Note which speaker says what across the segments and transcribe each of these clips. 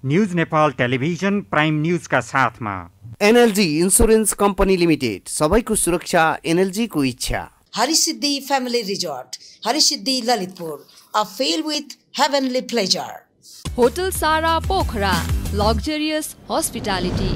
Speaker 1: News Nepal television prime news का साथमा
Speaker 2: NLG insurance company limited, सबैको सुरक्षा एनएलजी को इच्छा।
Speaker 3: Harisiddhi family resort, Harisiddhi Lalitpur, a feel with heavenly pleasure.
Speaker 4: Hotel Sara Pokhara, luxurious hospitality.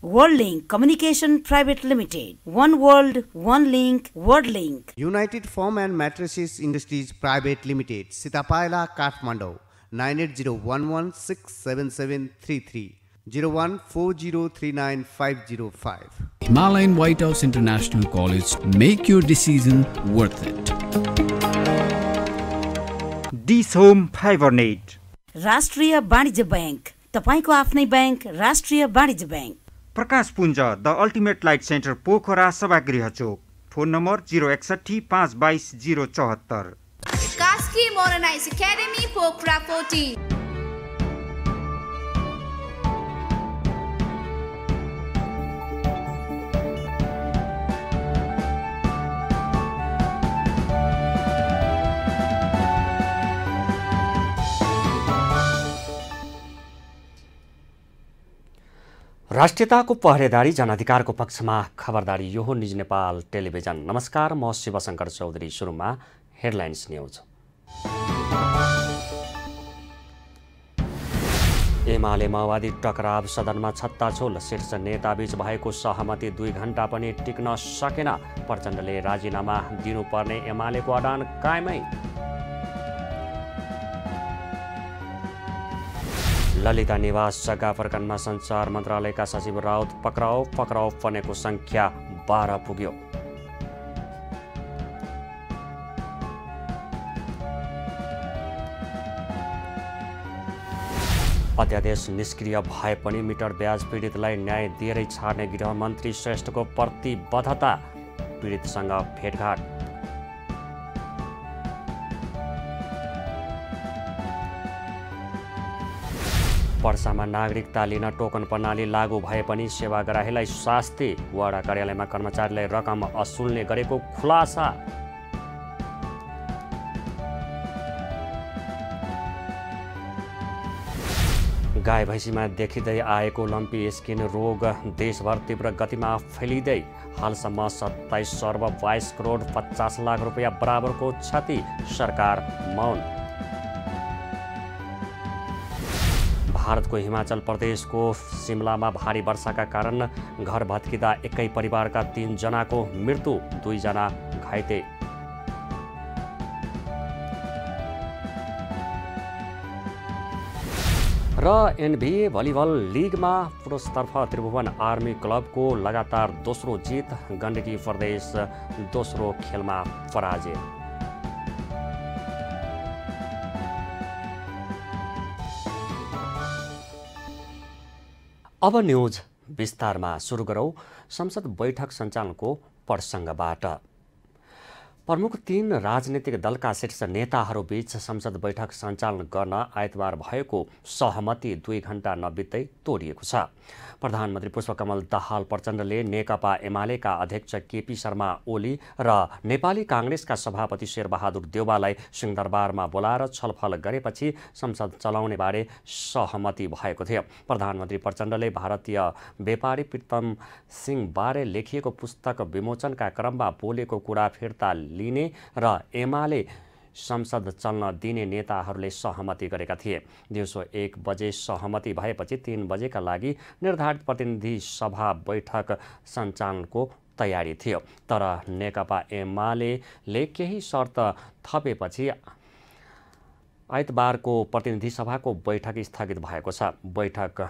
Speaker 5: World Link Communication Private Limited, One World, One Link, World Link.
Speaker 2: United Foam and Mattresses Industries Private Limited, Sitapaila, Kathmandu, 9801167733, 0140395505.
Speaker 6: Himalayan White House International College, make your decision worth it.
Speaker 1: Dis Home Fibernet,
Speaker 5: राष्ट्रिय वाणिज्य bank, तपाईको आफ्नै bank, राष्ट्रिय वाणिज्य bank.
Speaker 1: Prakash Punj the ultimate light centre Pokhara सभागृह चोक, phone number 061522074।
Speaker 7: Kaski modernize academy Pokhara 14।
Speaker 8: राष्ट्रियताको पहरेदारी, जनअधिकारको पक्षमा खबरदारी, यो हो निज नेपाल टेलिभिजन। नमस्कार, म शिवशंकर चौधरी। सुरुमा हेडलाइन्स न्यूज। एमाले माओवादी टकराव, सदनमा छत्ताछोल, शीर्ष नेताबीच भएको सहमति 2 घण्टा पनि टिक्न सकेन। प्रचण्डले राजीनामा दिनुपर्ने एमालेको अडान कायमै। ललिता निवास जग्गा प्रकरणमा सञ्चार मन्त्रालयका सचिव राउत पक्राउ पर्नेको सङ्ख्या 12 पुग्यो। अध्यादेश निष्क्रिय भए पनि मिटर ब्याज पीडितलाई न्याय दिएरै छाड्ने गृहमन्त्री श्रेष्ठको प्रतिबद्धता। पीडितसँग भेटघाट। पर्सामा नागरिकता लिन टोकन प्रणाली लागू भए पनि सेवाग्राहीलाई शास्ति। वडा कार्यालयमा कर्मचारीलाई रकम असुल्ने गरेको खुलासा। गाई भैँसीमा देखिँदै आएको लम्पी स्किन रोग देशभर तीव्र गतिमा फैलिँदै हालसम्म 27 अर्ब 22 करोड 50 लाख रुपियाँ बराबरको क्षति। सरकार मौन। भारतको हिमाचल प्रदेशको सिमलामा भारी वर्षाका कारण घर भत्किँदा एकै परिवारका 3 जनाको मृत्यु, 2 जना घाइते। र एनबिए भलिबल लिगमा पुरुषतर्फ त्रिभुवन आर्मी क्लबको लगातार दोस्रो जित, गण्डकी प्रदेश दोस्रो खेलमा पराजय। अब न्यूज विस्तारमा सुरु गरौँ। संसद बैठक सञ्चालनको प्रसङ्गबाट। प्रमुख 3 राजनीतिक दलका शीर्ष नेताहरूबीच संसद बैठक सञ्चालन गर्न आइतबार भएको सहमति 2 घण्टा नबित्दै तोडिएको छ। प्रधानमन्त्री पुष्पकमल दाहाल प्रचण्डले नेकपा एमालेका अध्यक्ष केपी शर्मा ओली र नेपाली काङ्ग्रेसका सभापति शेरबहादुर देउवालाई सिंहदरबारमा बोलाएर छलफल गरेपछि संसद चलाउने बारे सहमति भएको थियो। प्रधानमन्त्री प्रचण्डले भारतीय व्यापारी प्रीतम सिंह बारे लेखिएको पुस्तक विमोचनका क्रममा बोलेको कुरा फिर्ता लिने र एमाले संसद चल्न दिने नेताहरूले सहमति गरेका थिए। दिउँसो 1 बजे सहमति भएपछि 3 बजेका लागि निर्धारित प्रतिनिधि सभा बैठक सञ्चालनको तयारी थियो। तर नेकपा एमालेले केही शर्त थपेपछि आइतबारको प्रतिनिधि सभाको बैठक स्थगित भएको छ। बैठक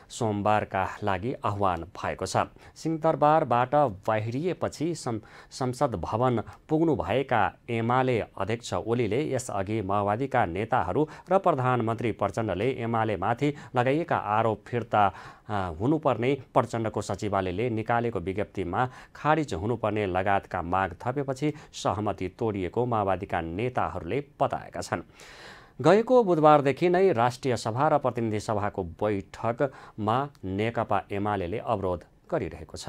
Speaker 8: सोमबारका लागि आह्वान भएको छ। सिंहदरबारबाट बाहिरिएपछि संसद भवन पुग्नुभएका एमाले अध्यक्ष ओलीले यसअघि माओवादीका नेताहरू र प्रधानमन्त्री प्रचण्डले एमालेमाथि लगाइएका आरोप फिर्ता हुनुपर्ने, प्रचण्डको सचिवालयले निकालेको विज्ञप्तिमा खारिज हुनुपर्ने लगायतका माग थपेपछि सहमति तोडिएको माओवादीका नेताहरूले बताएका छन्। गएको बुधबारदेखि नै राष्ट्रिय सभा र प्रतिनिधि सभाको बैठकमा नेकपा एमालेले अवरोध गरिरहेको छ।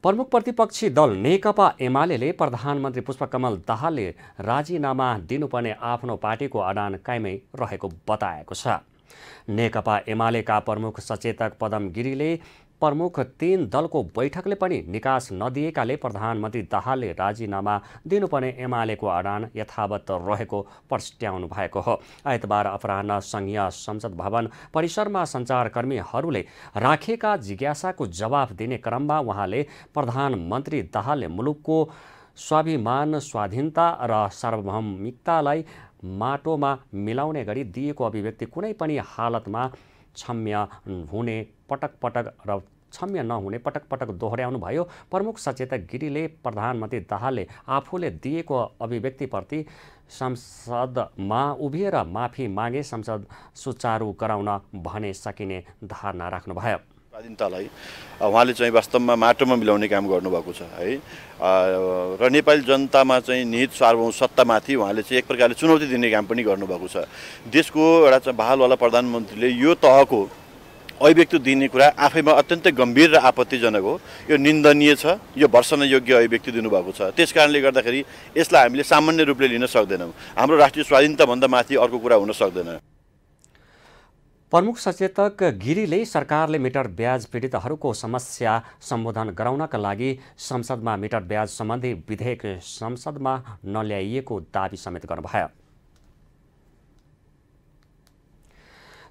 Speaker 8: प्रमुख प्रतिपक्षी दल नेकपा एमाले प्रधानमन्त्री पुष्पकमल दाहालले राजीनामा दिनुपर्ने आफ्नो पार्टीको अडान कायमै रहेको बताएको छ। नेकपा एमालेका प्रमुख सचेतक पदम गिरीले प्रमुख 3 दलको बैठकले पनि निकास नदिएकाले प्रधानमन्त्री दाहालले राजीनामा दिनुपर्ने एमालेको अडान यथावत रहेको प्रस्ट्याउनु भएको हो। आइतबार अपराह्न संघीय संसद भवन परिसरमा सञ्चारकर्मीहरूले राखेका जिज्ञासाको जवाफ दिने क्रममा उहाँले प्रधानमन्त्री दाहालले मुलुकको स्वाभिमान, स्वाधीनता र सार्वभौमिकतालाई माटोमा मिलाउने गरी दिएको अभिव्यक्ति कुनै पनि हालतमा क्षम्य नहुने पटक पटक दोहोर्याउनु भयो। प्रमुख सचेतक गिरीले प्रधानमन्त्री दाहालले आफूले दिएको अभिव्यक्तिप्रति संसदमा उभिएर माफी मागे संसद सुचारू गराउन भने सकिने धारणा राख्नुभयो।
Speaker 9: स्वाधीनतालाई उहाँले चाहिँ वास्तवमा माटोमा मिलाउने काम गर्नुभएको छ है, र नेपाली जनतामा चाहिँ निहित सार्वभौम सत्तामाथि उहाँले चाहिँ एक प्रकारले चुनौती दिने काम पनि गर्नुभएको छ। देशको एउटा चाहिँ बहालवाला प्रधानमन्त्रीले यो तहको अभिव्यक्ति दिने कुरा आफैमा अत्यन्तै गम्भीर र आपत्तिजनक हो। यो निन्दनीय छ, यो भर्सन योग्य अभिव्यक्ति दिनुभएको छ। त्यसकारणले गर्दाखेरि यसलाई हामीले सामान्य रूपले लिन सक्दैनौँ। हाम्रो राष्ट्रिय स्वाधीनताभन्दा माथि अर्को कुरा हुन सक्दैन।
Speaker 8: प्रमुख सचेतक गिरीले सरकारले मिटर ब्याज पीडितहरूको समस्या सम्बोधन गराउनका लागि संसदमा मिटर ब्याज सम्बन्धी विधेयक संसदमा नल्याइएको दाबी समेत गर्नुभयो।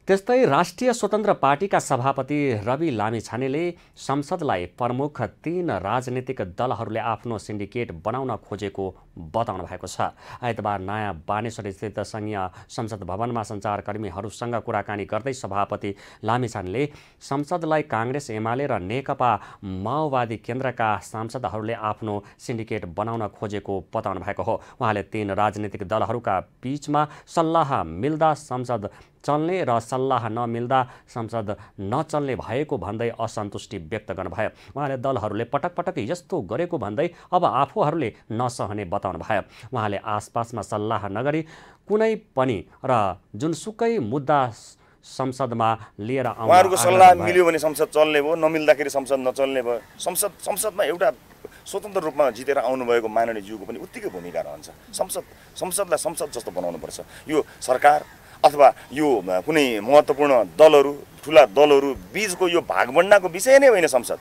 Speaker 8: त्यस्तै राष्ट्रिय स्वतन्त्र पार्टीका सभापति रवि लामिछानेले संसदलाई प्रमुख 3 राजनीतिक दलहरूले आफ्नो सिन्डिकेट बनाउन खोजेको बताउनु भएको छ। आइतबार नयाँ बानेश्वर स्थित संघीय संसद भवनमा सञ्चारकर्मीहरूसँग कुराकानी गर्दै सभापति लामिछानेले संसदलाई काङ्ग्रेस, एमाले र नेकपा माओवादी केन्द्रका सांसदहरूले आफ्नो सिन्डिकेट बनाउन खोजेको बताउनु भएको हो। उहाँले 3 राजनीतिक दलहरूका बीचमा सल्लाह मिल्दा संसद चल्ने र सल्लाह नमिल्दा संसद नचल्ने भएको भन्दै असन्तुष्टि व्यक्त गर्नुभयो। उहाँले दलहरूले पटक पटक यस्तो गरेको भन्दै अब आफूहरूले नसहने बताउनु भयो। उहाँले आसपासमा सल्लाह नगरी कुनै पनि र जुनसुकै मुद्दा संसदमा लिएर
Speaker 10: उहाँहरूको सल्लाह मिल्यो भने संसद चल्ने भयो, नमिल्दाखेरि संसद नचल्ने भयो। संसदमा एउटा स्वतन्त्र रूपमा जितेर आउनुभएको माननीय ज्यूको पनि उत्तिकै भूमिका रहन्छ। संसदलाई संसद जस्तो बनाउनुपर्छ। यो सरकार अथवा यो कुनै महत्त्वपूर्ण दलहरू, ठुला दलहरू बीचको यो भागबण्डाको विषय नै होइन संसद।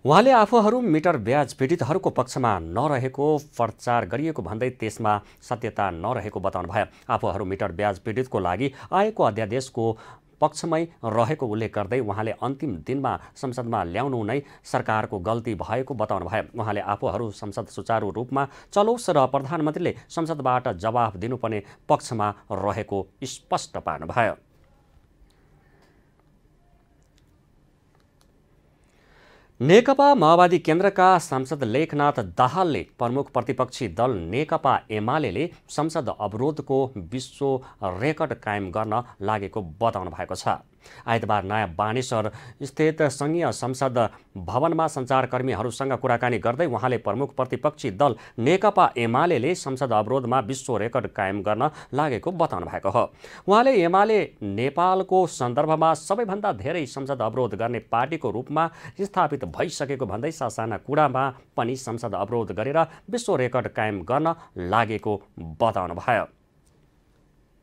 Speaker 8: उहाँले आफूहरू मिटर ब्याज पीडितहरूको पक्षमा नरहेको प्रचार गरिएको भन्दै त्यसमा सत्यता नरहेको बताउनु भयो। आफूहरू मिटर ब्याज पीडितको लागि आएको अध्यादेशको पक्षमै रहेको उल्लेख गर्दै उहाँले अन्तिम दिनमा संसदमा ल्याउनु नै सरकारको गल्ती भएको बताउनु भयो। उहाँले आफूहरू संसद सुचारू रूपमा चलोस् र प्रधानमन्त्रीले संसदबाट जवाफ दिनुपर्ने पक्षमा रहेको स्पष्ट पार्नुभयो। नेकपा माओवादी केन्द्रका सांसद लेखनाथ दाहालले प्रमुख प्रतिपक्षी दल नेकपा एमाले संसद अवरोधको विश्व रेकर्ड कायम गर्न लागेको बताउनु भएको छ। आइतबार नयाँ बानेश्वर स्थित संघीय संसद भवनमा सञ्चारकर्मीहरूसँग कुराकानी गर्दै उहाँले प्रमुख प्रतिपक्षी दल नेकपा एमाले संसद अवरोधमा विश्व रेकर्ड कायम गर्न लागेको बताउनु भएको हो। उहाँले एमाले नेपालको सन्दर्भमा सबैभन्दा धेरै संसद अवरोध गर्ने पार्टीको रूपमा स्थापित भइसकेको भन्दै सासाना कुरामा पनि संसद अवरोध गरेर विश्व रेकर्ड कायम गर्न लागेको बताउनु भयो।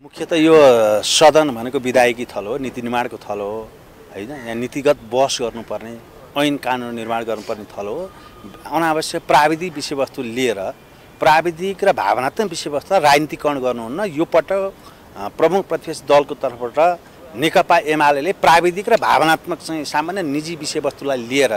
Speaker 11: मुख्यतः यो सदन भनेको विधायकी थलो हो, नीति निर्माणको थलो हो हैन। यहाँ नीतिगत बहस गर्नुपर्ने, ऐन कानुन निर्माण गर्नुपर्ने थलो हो। अनावश्यक प्राविधिक विषयवस्तु लिएर प्राविधिक र भावनात्मक विषयवस्तु राजनीतिकरण गर्नुहुन्न। यो पटक प्रमुख प्रतिपक्षी दलको तर्फबाट नेकपा एमाले प्राविधिक र भावनात्मक चाहिँ सामान्य निजी विषयवस्तुलाई लिएर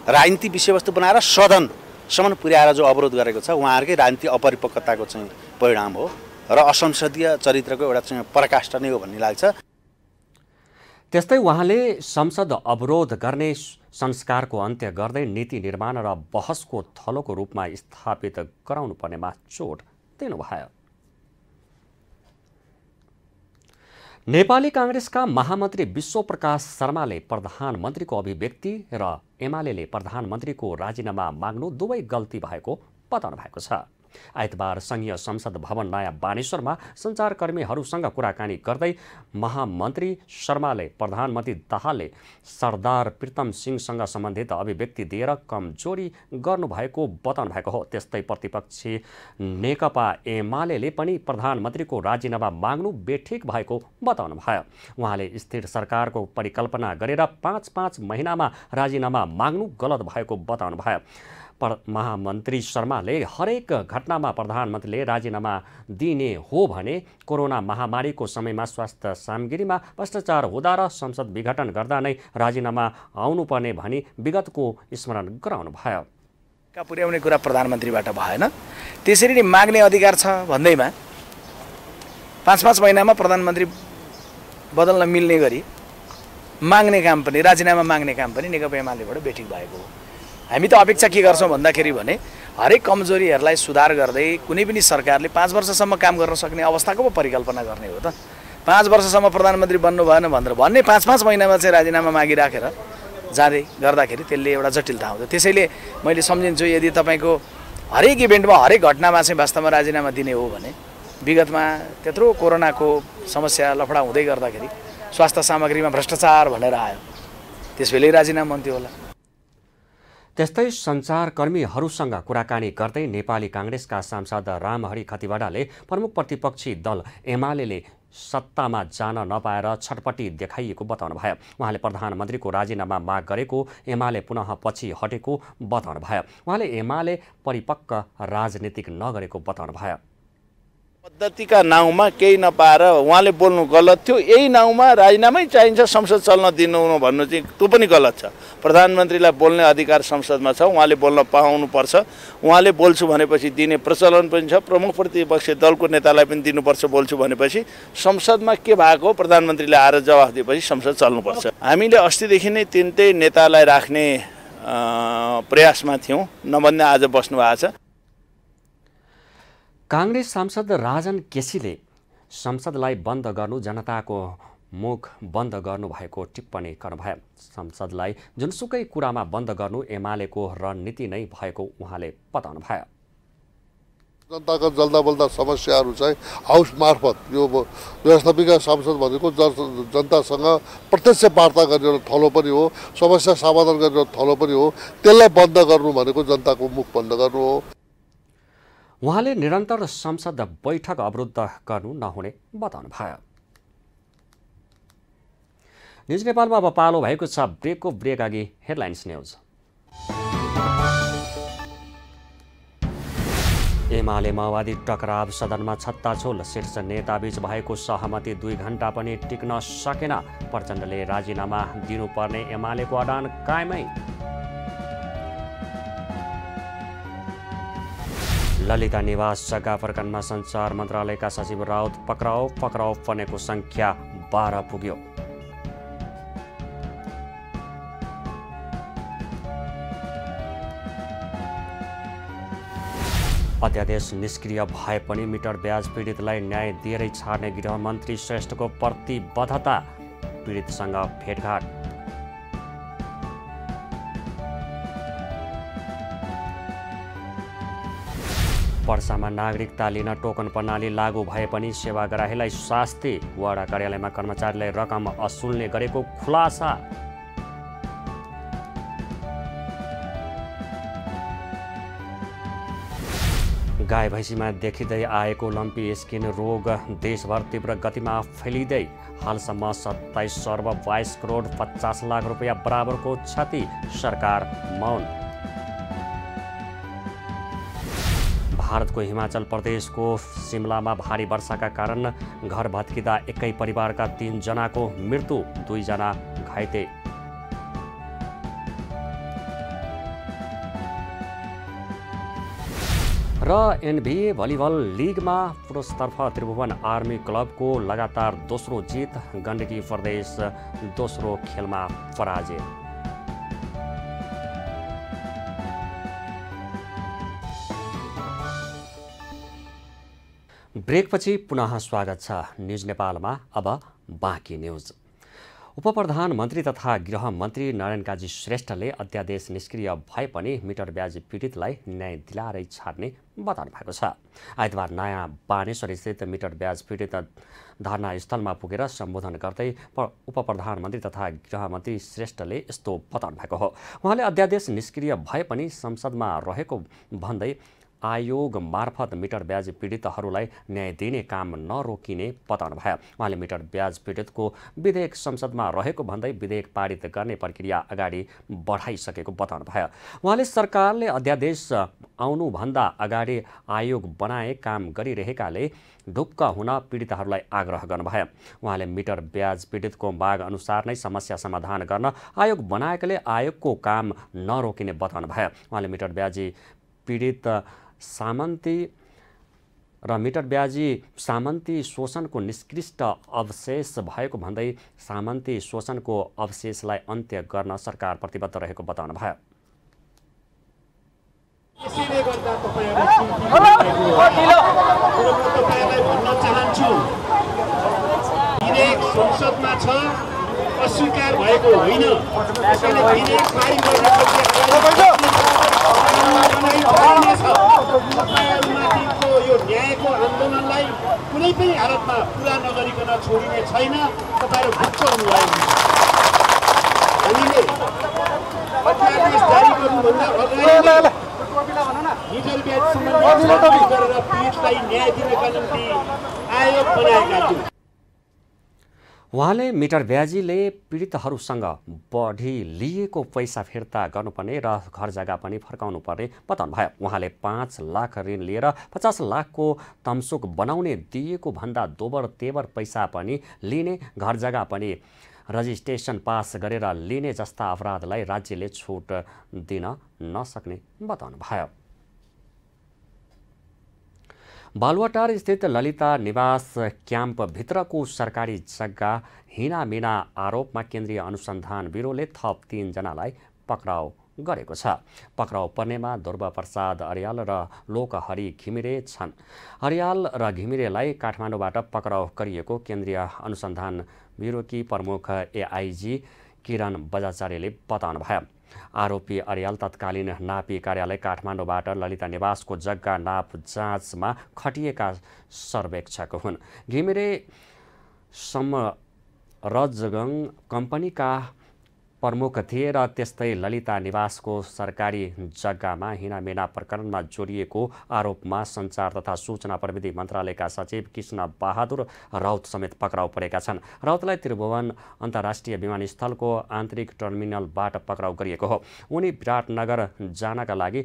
Speaker 11: राजनीतिक विषयवस्तु बनाएर सदनसम्म पुर्याएर जो अवरोध गरेको छ उहाँहरूकै राजनीतिक अपरिपक्वताको चाहिँ परिणाम हो र असंसदीय चरित्रको एउटा चाहिँ पराकाष्ठा नै हो भन्ने लाग्छ।
Speaker 8: त्यस्तै उहाँले संसद अवरोध गर्ने संस्कारको अन्त्य गर्दै नीति निर्माण र बहसको थलोको रूपमा स्थापित गराउनु पर्नेमा जोड दिनुभयो। नेपाली काङ्ग्रेसका महामन्त्री विश्वप्रकाश शर्माले प्रधानमन्त्रीको अभिव्यक्ति र एमाले प्रधानमन्त्रीको राजीनामा माग्नु दुवै गल्ती भएको बताउनु भएको छ। आइतबार संघीय संसद भवन नयाँ बानेश्वरमा सञ्चारकर्मीहरूसँग कुराकानी गर्दै महामन्त्री शर्माले प्रधानमन्त्री दाहालले सरदार प्रीतम सिंहसँग सम्बन्धित अभिव्यक्ति दिएर कमजोरी गर्नुभएको बताउनु भएको हो। त्यस्तै प्रतिपक्षी नेकपा एमाले पनि प्रधानमन्त्रीको राजीनामा माग्नु बेठिक भएको बताउनु भयो। उहाँले स्थिर सरकारको परिकल्पना गरेर 5-5 महिनामा राजीनामा माग्नु गलत भएको बताउनु भयो। महामन्त्री शर्माले हरेक घटनामा प्रधानमन्त्रीले राजीनामा दिने हो भने कोरोना महामारीको समयमा स्वास्थ्य सामग्रीमा भ्रष्टाचार हुँदा र संसद विघटन गर्दा नै राजीनामा आउनुपर्ने भनी विगतको स्मरण गराउनु भयो।
Speaker 12: पुर्याउने कुरा प्रधानमन्त्रीबाट भएन, त्यसरी नै माग्ने अधिकार छ भन्दैमा 5-5 महिनामा प्रधानमन्त्री बदल्न मिल्ने गरी माग्ने काम पनि, राजीनामा माग्ने काम पनि नेकपा एमालेबाट बेठिक भएको हो। हामी त अपेक्षा के गर्छौँ भन्दाखेरि भने हरेक कमजोरीहरूलाई सुधार गर्दै कुनै पनि सरकारले 5 वर्षसम्म काम गर्न सक्ने अवस्थाको पो परिकल्पना गर्ने हो त। 5 वर्षसम्म प्रधानमन्त्री बन्नु भएन भनेर भन्ने 5-5 महिनामा चाहिँ राजीनामा मागिराखेर जाँदै गर्दाखेरि त्यसले एउटा जटिलता आउँछ। त्यसैले मैले सम्झिन्छु यदि तपाईँको हरेक इभेन्टमा, हरेक घटनामा चाहिँ वास्तवमा राजीनामा दिने हो भने विगतमा त्यत्रो कोरोनाको समस्या लफडा हुँदै गर्दाखेरि स्वास्थ्य सामग्रीमा भ्रष्टाचार भनेर आयो, त्यसबेलै राजीनामा हुन्थ्यो होला।
Speaker 8: त्यस्तै सञ्चारकर्मीहरूसँग कुराकानी गर्दै नेपाली काङ्ग्रेसका सांसद रामहरि खतिवडाले प्रमुख प्रतिपक्षी दल एमाले सत्तामा जान नपाएर छटपटी देखाइएको बताउनु भयो। उहाँले प्रधानमन्त्रीको राजीनामा माग गरेको एमाले पुनः पछि हटेको बताउनु भयो। उहाँले एमाले परिपक्व राजनीतिक नगरेको बताउनु भयो।
Speaker 13: पद्धतिका नाउँमा केही नपाएर उहाँले बोल्नु गलत थियो। यही नाउँमा राजीनामै चाहिन्छ, संसद चल्न दिनु भन्नु चाहिँ त्यो पनि गलत छ। प्रधानमन्त्रीलाई बोल्ने अधिकार संसदमा छ, उहाँले बोल्न पाउनुपर्छ। उहाँले बोल्छु भनेपछि दिने प्रचलन पनि छ। प्रमुख प्रतिपक्षी दलको नेतालाई पनि दिनुपर्छ बोल्छु भनेपछि संसदमा के भएको प्रधानमन्त्रीले आएर जवाफ दिएपछि संसद चल्नुपर्छ। हामीले अस्तिदेखि नै तिनटै नेतालाई राख्ने प्रयासमा थियौँ, नभन्दा आज बस्नु भएको छ।
Speaker 8: काङ्ग्रेस सांसद राजन केसीले संसदलाई बन्द गर्नु जनताको मुख बन्द गर्नु भएको टिप्पणी गर्नुभयो। संसदलाई जुनसुकै कुरामा बन्द गर्नु एमालेको रणनीति नै भएको उहाँले बताउनु भयो।
Speaker 14: जनताका जल्दा बल्दा समस्याहरू चाहिँ हाउस मार्फत यो व्यवस्थापिका सांसद भनेको जनतासँग प्रत्यक्ष वार्ता गर्ने एउटा थलो पनि हो, समस्या समाधान गर्ने एउटा थलो पनि हो। त्यसलाई बन्द गर्नु भनेको जनताको मुख बन्द गर्नु हो।
Speaker 8: उहाँले निरन्तर संसद बैठक अवरुद्ध गर्नु नहुने बताउनु भयो। न्युज नेपालमा अब पालो भएको छ ब्रेकको ब्रेक अघि हेडलाइन्स न्युज। एमाले माओवादी टकराव सदनमा छत्ताछोल, शीर्ष नेताबीच भएको सहमति 2 घण्टा पनि टिक्न सकेन। प्रचण्डले राजीनामा दिनुपर्ने एमालेको अडान कायमै। ललिता निवास जग्गा प्रकरणमा सञ्चार मन्त्रालयका सचिव राउत पक्राउ पर्नेको सङ्ख्या 12 पुग्यो। अध्यादेश निष्क्रिय भए पनि मिटर ब्याज पीडितलाई न्याय दिएरै छाड्ने गृहमन्त्री श्रेष्ठको प्रतिबद्धता। पीडितसँग भेटघाट। पर्सामा नागरिकता लिन टोकन प्रणाली लागू भए पनि सेवाग्राहीलाई शास्ति। वडा कार्यालयमा कर्मचारीलाई रकम असुल्ने गरेको खुलासा। गाई भैँसीमा देखिँदै आएको लम्पी स्किन रोग देशभर तीव्र गतिमा फैलिँदै हालसम्म 27 अर्ब 22 करोड 50 लाख रुपियाँ बराबरको क्षति। सरकार मौन। भारतको हिमाचल प्रदेशको सिमलामा भारी वर्षाका कारण घर भत्किँदा एकै परिवारका 3 जनाको मृत्यु, 2 जना घाइते। र एनबिए भलिबल लिगमा पुरुषतर्फ त्रिभुवन आर्मी क्लबको लगातार दोस्रो जित, गण्डकी प्रदेश दोस्रो खेलमा पराजय। ब्रेकपछि पुनः स्वागत छ न्युज नेपालमा। अब बाँकी न्युज। उपप्रधानमन्त्री तथा गृहमन्त्री नारायण काजी श्रेष्ठले अध्यादेश निष्क्रिय भए पनि मिटर ब्याज पीडितलाई न्याय दिलाएरै छाड्ने बताउनु भएको छ। आइतबार नयाँ बानेश्वरस्थित मिटर ब्याज पीडित धरना स्थलमा पुगेर सम्बोधन गर्दै उपप्रधानमन्त्री तथा गृहमन्त्री श्रेष्ठले यस्तो बताउनु भएको हो। उहाँले अध्यादेश निष्क्रिय भए पनि संसदमा रहेको भन्दै आयोग मार्फत मिटर ब्याज पीडितहरूलाई न्याय दिने काम नरोकिने बताउनु भयो। उहाँले मिटर ब्याज पीडितको विधेयक संसदमा रहेको भन्दै विधेयक पारित गर्ने प्रक्रिया अगाडि बढाइसकेको बताउनु भयो। उहाँले सरकारले अध्यादेश आउनुभन्दा अगाडि आयोग बनाए काम गरिरहेकाले ढुक्क हुन पीडितहरूलाई आग्रह गर्नुभयो। उहाँले मिटर ब्याज पीडितको माग अनुसार नै समस्या समाधान गर्न आयोग बनाएकाले आयोगको काम नरोकिने बताउनु भयो। उहाँले मिटर ब्याजी पीडित सामन्ती र मिटर ब्याजी सामन्ती शोषणको निष्कृष्ट अवशेष भएको भन्दै सामन्ती शोषणको अवशेषलाई अन्त्य गर्न सरकार प्रतिबद्ध रहेको बताउनु भयो।
Speaker 15: यसैले गर्दा तपाईहरुलाई भन्न चाहन्छु, विधेयक संसदमा छ, अस्वीकार भएको होइन। त्यसैले विधेयक पारित गर्ने तपाईहरुमाथिको यो न्यायको आन्दोलनलाई कुनै पनि हालतमा पुरा नगरिकन छोडिने छैन। तपाईहरु ढुक्क हुनुभयो। हामीले अध्यादेश जारी गर्नुभन्दा अगाडि मिटर ब्याज सम्बन्धी गरेर पीडितलाई न्याय दिनका निम्ति आयोग बनाएका थियौँ।
Speaker 8: उहाँले मिटर ब्याजीले पीडितहरूसँग बढी लिएको पैसा फिर्ता गर्नुपर्ने र घर जग्गा पनि फर्काउनु पर्ने बताउनु भयो। उहाँले 5 लाख ऋण लिएर 50 लाखको तमसुक बनाउने दिएको भन्दा दोबर तेबर पैसा पनि लिने, घर जग्गा पनि रजिस्ट्रेसन पास गरेर लिने जस्ता अपराधलाई राज्यले छुट दिन नसक्ने बताउनु भयो। बालुवाटार स्थित ललिता निवास क्याम्पभित्रको सरकारी जग्गा हिनामिना आरोपमा केन्द्रीय अनुसन्धान ब्युरोले थप 3 जनालाई पक्राउ गरेको छ। पक्राउ पर्नेमा ध्रुव प्रसाद अर्याल र लोकहरि घिमिरे छन्। अर्याल र घिमिरेलाई काठमाडौँबाट पक्राउ गरिएको केन्द्रीय अनुसन्धान ब्युरोकी प्रमुख एआइजी किरण बजाचार्यले बताउनु भयो। आरोपी अर्याल तत्कालीन नापी कार्यालय काठमाडौँबाट ललिता निवासको जग्गा नाप जाँचमा खटिएका सर्वेक्षक हुन्। घिमिरे समरजगङ कम्पनीका प्रमुख थिए र त्यस्तै ललिता निवासको सरकारी जग्गामा हिनामिना प्रकरणमा जोडिएको आरोपमा सञ्चार तथा सूचना प्रविधि मन्त्रालयका सचिव कृष्ण बहादुर राउत समेत पक्राउ परेका छन्। राउतलाई त्रिभुवन अन्तर्राष्ट्रिय विमानस्थलको आन्तरिक टर्मिनलबाट पक्राउ गरिएको हो। उनी विराटनगर जानका लागि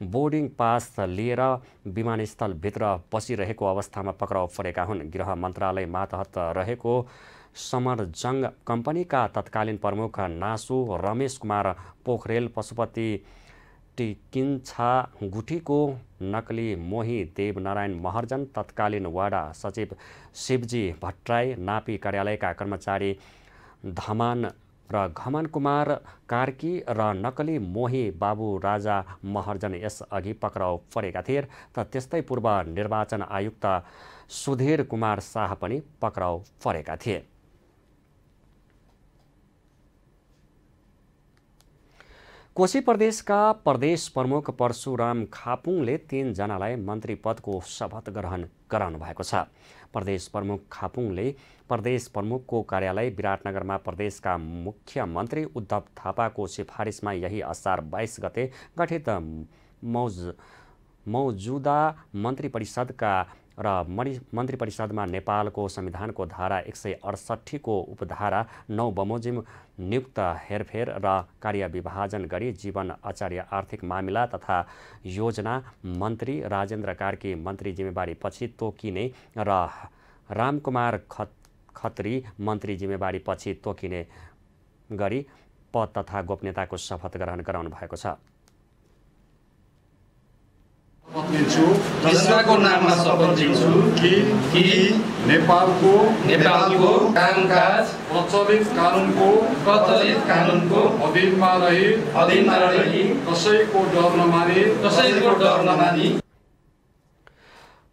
Speaker 8: बोर्डिङ पास लिएर विमानस्थलभित्र बसिरहेको अवस्थामा पक्राउ परेका हुन्। गृह मन्त्रालय मातहत रहेको समरजङ कम्पनीका तत्कालीन प्रमुख नासु रमेश कुमार पोखरेल, पशुपति टिकिन्छा गुठीको नकली मोही देवनारायण महर्जन, तत्कालीन वडा सचिव शिवजी भट्टराई, नापी कार्यालयका कर्मचारी धमान र घमन कुमार कार्की र नकली मोही बाबु राजा महर्जन यसअघि पक्राउ परेका थिए। त त्यस्तै पूर्व निर्वाचन आयुक्त सुधीर कुमार शाह पनि पक्राउ परेका थिए। कोशी प्रदेशका प्रदेश प्रमुख परशुराम खापुङले 3 जनालाई मन्त्री पदको शपथ ग्रहण गराउनु भएको छ। प्रदेश प्रमुख खापुङले प्रदेश प्रमुखको कार्यालय विराटनगरमा प्रदेशका मुख्यमन्त्री उद्धव थापाको सिफारिसमा यही असार 22 गते गठित मौजुदा मन्त्री परिषदका र मन्त्री परिषदमा नेपालको संविधानको धारा 168 को उपधारा 9 बमोजिम नियुक्त हेरफेर र कार्य विभाजन गरी जीवन आचार्य आर्थिक मामिला तथा योजना मन्त्री, राजेन्द्र कार्की मन्त्री जिम्मेवारी पछि तोकिने र रामकुमार खत्री मन्त्री जिम्मेवारी पछि तोकिने गरी पद तथा गोपनीयताको शपथ ग्रहण गराउनु भएको छ।
Speaker 16: कृष्णको नाममा शपथ लिन्छु कि नेपालको कामकाज प्रचलित कानुनको अधीनमा रही कसैको डर नमानी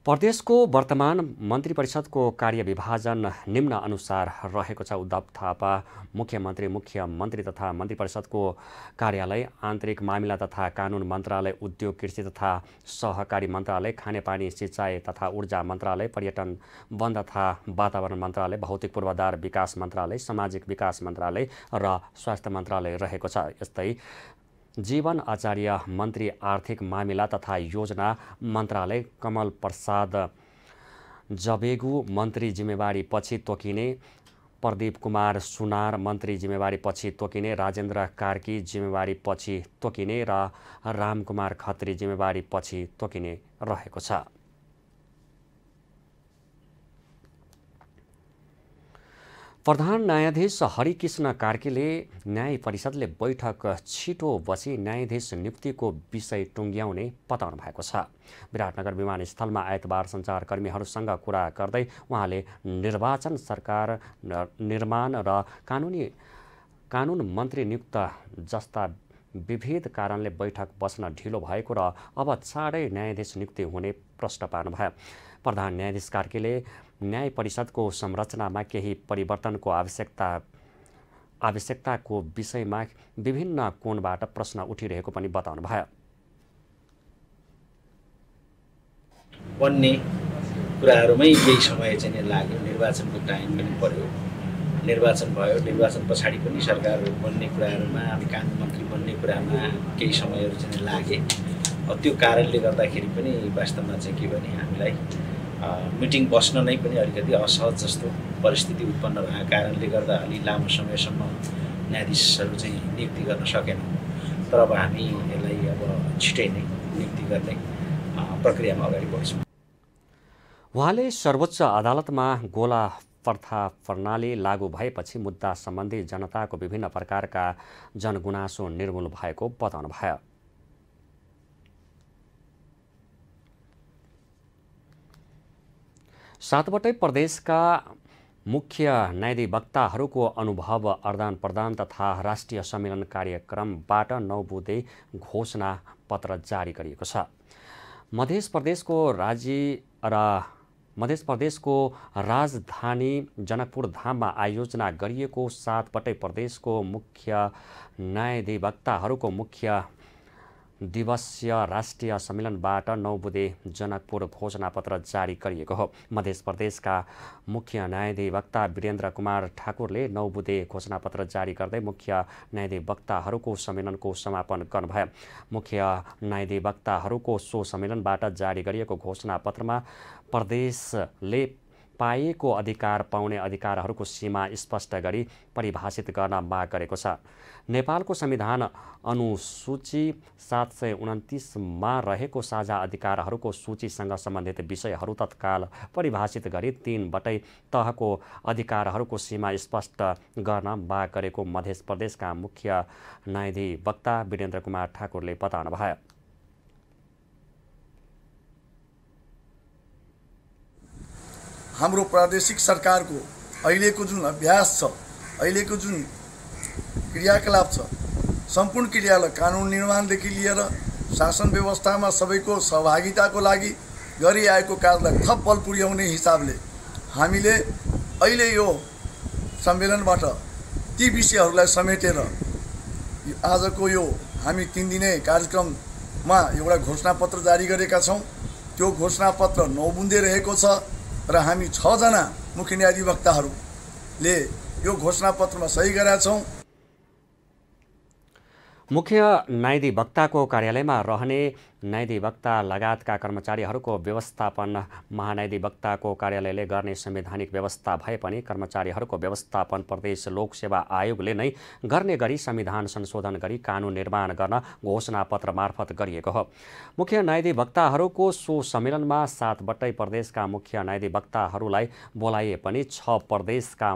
Speaker 8: प्रदेशको वर्तमान मन्त्री परिषदको कार्य विभाजन निम्न अनुसार रहेको छ। उद्धव थापा मुख्यमन्त्री तथा मन्त्री परिषदको कार्यालय, आन्तरिक मामिला तथा कानुन मन्त्रालय, उद्योग कृषि तथा सहकारी मन्त्रालय, खानेपानी सिँचाइ तथा ऊर्जा मन्त्रालय, पर्यटन वन तथा वातावरण मन्त्रालय, भौतिक पूर्वाधार विकास मन्त्रालय, सामाजिक विकास मन्त्रालय र स्वास्थ्य मन्त्रालय रहेको छ। यस्तै जीवन आचार्य मन्त्री आर्थिक मामिला तथा योजना मन्त्रालय, कमल प्रसाद जबेगु मन्त्री जिम्मेवारी पछि तोकिने, प्रदीप कुमार सुनार मन्त्री जिम्मेवारी पछि तोकिने, राजेन्द्र कार्की जिम्मेवारी पछि तोकिने र रामकुमार खत्री जिम्मेवारी पछि तोकिने रहेको छ। प्रधान न्यायाधीश हरिकृष्ण कार्कीले न्याय परिषदले बैठक छिटो बसी न्यायाधीश नियुक्तिको विषय टुङ्ग्याउने बताउनु भएको छ। विराटनगर विमानस्थलमा आइतबार सञ्चारकर्मीहरूसँग कुरा गर्दै उहाँले निर्वाचन, सरकार निर्माण र कानुन मन्त्री नियुक्त जस्ता विविध कारणले बैठक बस्न ढिलो भएको र अब चाँडै न्यायाधीश नियुक्ति हुने प्रश्न पार्नुभयो। प्रधान न्यायाधीश कार्कीले न्याय परिषदको संरचनामा केही परिवर्तनको आवश्यकताको विषयमा विभिन्न कोणबाट प्रश्न उठिरहेको पनि बताउनुभयो।
Speaker 17: बन्ने कुराहरूमै केही समय चाहिँ लाग्यो, निर्वाचनको टाइम पनि पर्यो, निर्वाचन भयो, निर्वाचन पछाडि पनि सरकार बन्ने कुराहरूमा, कानुन मन्त्री बन्ने कुरामा केही समयहरू चाहिँ लागे। त्यो कारणले गर्दाखेरि पनि वास्तवमा चाहिँ के भने हामीलाई मिटिङ बस्न नै पनि अलिकति असहज जस्तो परिस्थिति उत्पन्न भएको कारणले गर्दा अलि लामो समयसम्म न्यायाधीशहरू चाहिँ नियुक्ति गर्न सकेनौँ। तर अब हामी यसलाई अब छिटै नै नियुक्ति गर्ने प्रक्रियामा अगाडि बढ्छौँ।
Speaker 8: उहाँले सर्वोच्च अदालतमा गोला प्रथा प्रणाली लागू भएपछि मुद्दा सम्बन्धी जनताको विभिन्न प्रकारका जनगुनासो निर्मूल भएको बताउनुभयो। सातवटै प्रदेशका मुख्य न्यायाधिवक्ताहरूको अनुभव आदान प्रदान तथा राष्ट्रिय सम्मेलन कार्यक्रमबाट 9 बुँदे घोषणा पत्र जारी गरिएको छ। मध्य प्रदेशको राजधानी जनकपुर धाममा आयोजना गरिएको सातवटै प्रदेशको मुख्य न्यायाधिवक्ताहरूको मुख्य दिवसीय राष्ट्रिय सम्मेलनबाट 9 बुँदे जनकपुर घोषणापत्र जारी गरिएको हो। मध्य प्रदेशका मुख्य न्यायाधिवक्ता वीरेन्द्र कुमार ठाकुरले 9 बुँदे घोषणापत्र जारी गर्दै मुख्य न्यायाधिवक्ताहरूको सम्मेलनको समापन गर्नुभयो। मुख्य न्यायाधिवक्ताहरूको सो सम्मेलनबाट जारी गरिएको घोषणापत्रमा प्रदेशले पाएको अधिकार पाउने अधिकारहरूको सीमा स्पष्ट गरी परिभाषित गर्न माग गरेको छ। नेपालको संविधान अनुसूची 729 मा रहेको साझा अधिकारहरूको सूचीसँग सम्बन्धित विषयहरू तत्काल परिभाषित गरी 3 तहको अधिकारहरूको सीमा स्पष्ट गर्न माग गरेको मध्य प्रदेशका मुख्य न्यायाधिवक्ता वीरेन्द्र कुमार ठाकुरले बताउनुभयो।
Speaker 18: हाम्रो प्रादेशिक सरकारको अहिलेको जुन अभ्यास छ, अहिलेको जुन क्रियाकलाप छ, सम्पूर्ण क्रियालाई कानुन निर्माणदेखि लिएर शासन व्यवस्थामा सबैको सहभागिताको लागि गरिआएको कार्यलाई थप बल पुर्याउने हिसाबले हामीले अहिले यो सम्मेलनबाट ती विषयहरूलाई समेटेर आजको यो हामी 3 दिने कार्यक्रममा एउटा घोषणापत्र जारी गरेका छौँ। त्यो घोषणापत्र 9 बुँदे रहेको छ र हामी 6 जना मुख्य न्यायाधिवक्ताहरूले यो घोषणापत्रमा सही गरेका छौँ।
Speaker 8: मुख्य न्यायाधिवक्ताको कार्यालयमा रहने न्यायाधिवक्ता लगायतका कर्मचारीहरूको व्यवस्थापन महान्यायाधिवक्ताको कार्यालयले गर्ने संवैधानिक व्यवस्था भए पनि कर्मचारीहरूको व्यवस्थापन प्रदेश लोक सेवा आयोगले नै गर्ने गरी संविधान संशोधन गरी कानुन निर्माण गर्न घोषणापत्र मार्फत गरिएको हो। मुख्य न्यायाधिवक्ताहरूको सो सम्मेलनमा 7वटै प्रदेशका मुख्य न्यायाधिवक्ताहरूलाई बोलाइए पनि 6 प्रदेशका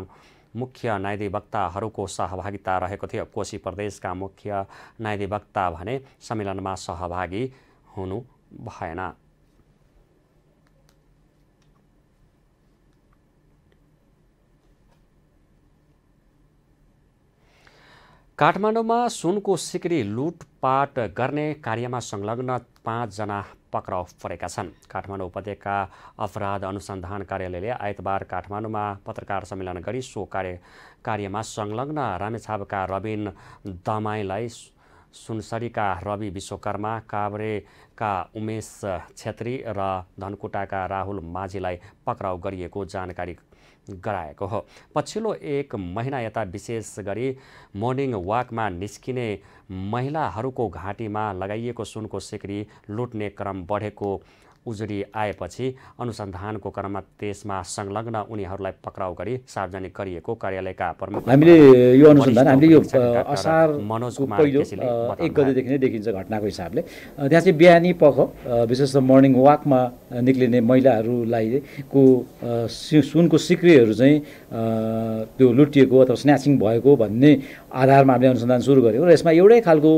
Speaker 8: मुख्य न्यायाधिवक्ताहरूको सहभागिता रहेको थियो। कोशी प्रदेशका मुख्य न्यायाधिवक्ता भने सम्मेलनमा सहभागी हुनु भएन। काठमाडौँमा सुनको सिक्री लुटपाट गर्ने कार्यमा संलग्न 5 जना पक्राउ परेका छन्। काठमाडौँ उपत्यका अपराध अनुसन्धान कार्यालयले आइतबार काठमाडौँमा पत्रकार सम्मेलन गरी सो कार्यमा संलग्न रामेछापका रबिन दमाईलाई, सुनसरीका रवि विश्वकर्मा, काभ्रेका उमेश छेत्री र धनकुटाका राहुल माझीलाई पक्राउ गरिएको जानकारी गराएको हो। पछिल्लो 1 महिना यता विशेष गरी मर्निङ वाकमा निस्किने महिलाहरूको घाँटीमा लगाइएको सुनको सिक्री लुट्ने क्रम बढेको उजुरी आएपछि अनुसन्धानको क्रममा त्यसमा संलग्न उनीहरूलाई पक्राउ गरी सार्वजनिक गरिएको कार्यालयका प्रमुख
Speaker 19: हामीले यो अनुसन्धान हामीले यो असारको पहिलो 1 गतेदेखि नै देखिन्छ घटनाको हिसाबले। त्यहाँ चाहिँ बिहानी पख विशेष मर्निङ वाकमा निक्लिने महिलाहरूलाई को सुनको सिक्रीहरू चाहिँ त्यो लुटिएको अथवा स्न्याचिङ भएको भन्ने आधारमा हामीले अनुसन्धान सुरु गर्यौँ र यसमा एउटै खालको